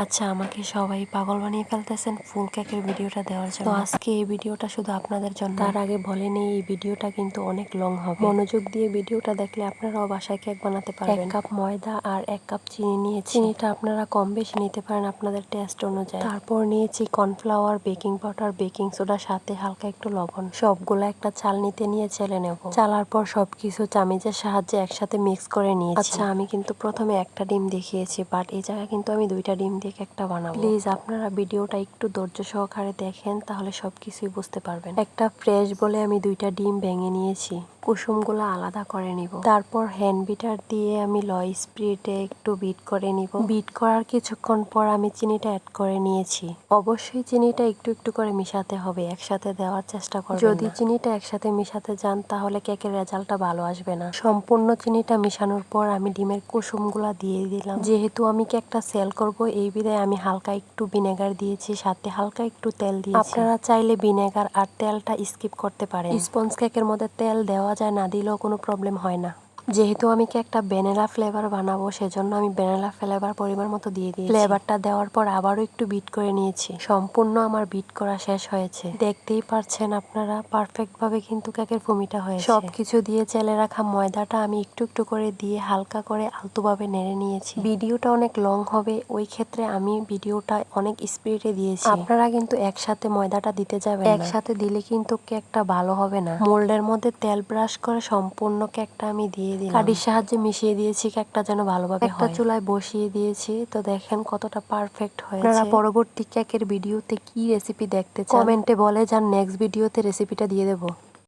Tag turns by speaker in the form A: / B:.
A: আচ্ছা, আমাকে সবাই পাগল বানিয়ে ফেলতেছেন ফুল কেকের ভিডিওটা দেওয়ার জন্য। তো আজকে এই ভিডিওটা শুধু আপনাদের জন্য। তার আগে বলে নেই, এই ভিডিওটা কিন্তু অনেক লং হবে। মনোযোগ দিয়ে ভিডিওটা দেখলে আপনারাও বাসায় কেক বানাতে পারবেন। 1 কাপ ময়দা আর 1 কাপ চিনি নিয়েছি। চিনিটা আপনারা কম বেশি নিতে পারেন আপনাদের টেস্ট অনুযায়ী। তারপর নিয়েছি cornflour, baking powder, baking soda, সাথে হালকা একটু লবণ। সবগুলো একটা চালনিতে নিয়ে চেলে নেব। চালার পর সবকিছু চামিচের সাহায্যে একসাথে মিক্স করে নিয়েছি। আচ্ছা, আমি কিন্তু প্রথমে একটা ডিম দেখিয়েছি, বাট এই জায়গায় কিন্তু আমি 2টা ডিম দিয়ে কেকটা বানাবো। প্লিজ আপনারা ভিডিওটা একটু ধৈর্য সহকারে দেখেন, তাহলে সবকিছুই বুঝতে পারবেন। একটা ফ্রেশ বলে আমি 2টা ডিম ভেঙে নিয়েছি। কুসুমগুলো আলাদা করে নিব। তারপর হ্যান্ড বিটার দিয়ে আমি লো স্পিডে একটু বিট করে নিব। বিট করার কিছুক্ষণ পর আমি চিনিটা অ্যাড করে নিয়েছি। অবশ্যই চিনিটা একটু একটু করে মিশাতে হবে, একসাথে দেওয়ার চেষ্টা করবেন। যদি চিনিটা একসাথে মিশাতে যান তাহলে কেকের রেজাল্টটা ভালো আসবে না। সম্পূর্ণ চিনিটা মিশানোর পর আমি ডিমের কুসুমগুলা দিয়ে দিলাম। যেহেতু আমি কেকটা সেল করব, এই বিধায় আমি হালকা একটু ভিনেগার দিয়েছি, সাথে হালকা একটু তেল দিয়েছি। আপনারা চাইলে ভিনেগার আর তেলটা স্কিপ করতে পারেন। স্পঞ্জ কেকের মধ্যে তেল দেওয়া যায়, না দিলেও কোনো প্রবলেম হয় না। যেহেতু আমি কেকটা ভ্যানিলা ফ্লেভার বানাবো, সেজন্য আমি ভ্যানিলা ফ্লেভার পরিমাণ মতো দিয়ে দিয়েছি। ফ্লেভারটা দেওয়ার পর আবারও একটু বিট করে নিয়েছি। সম্পূর্ণ আমার বিট করা শেষ হয়েছে। দেখতেই পারছেন আপনারা, পারফেক্ট ভাবে কিন্তু কেকের ফুমিটা হয়েছে। সবকিছু দিয়ে চেলে রাখা ময়দাটা আমি একটু একটু করে দিয়ে হালকা করে আলতোভাবে নেড়ে নিয়েছি। ভিডিওটা অনেক লং হবে, ওই ক্ষেত্রে আমি ভিডিওটা অনেক স্পিডে দিয়েছি। আপনারা কিন্তু একসাথে ময়দাটা দিতে যাবেন না। একসাথে দিলে কিন্তু কেকটা ভালো হবে না। মোল্ডের মধ্যে তেল ব্রাশ করে সম্পূর্ণ কেকটা আমি দিয়ে দিলাম। কাঠির সাহায্যে মিশিয়ে দিয়েছি কেকটা যেন ভালোভাবে হয়। একটা চুলায় বসিয়ে দিয়েছি, তো দেখেন কতটা পারফেক্ট হয়েছে। আপনারা পরবর্তী কেকের ভিডিওতে কি রেসিপি দেখতে চান কমেন্টে বলে যান, নেক্সট ভিডিওতে রেসিপিটা দিয়ে দেবো।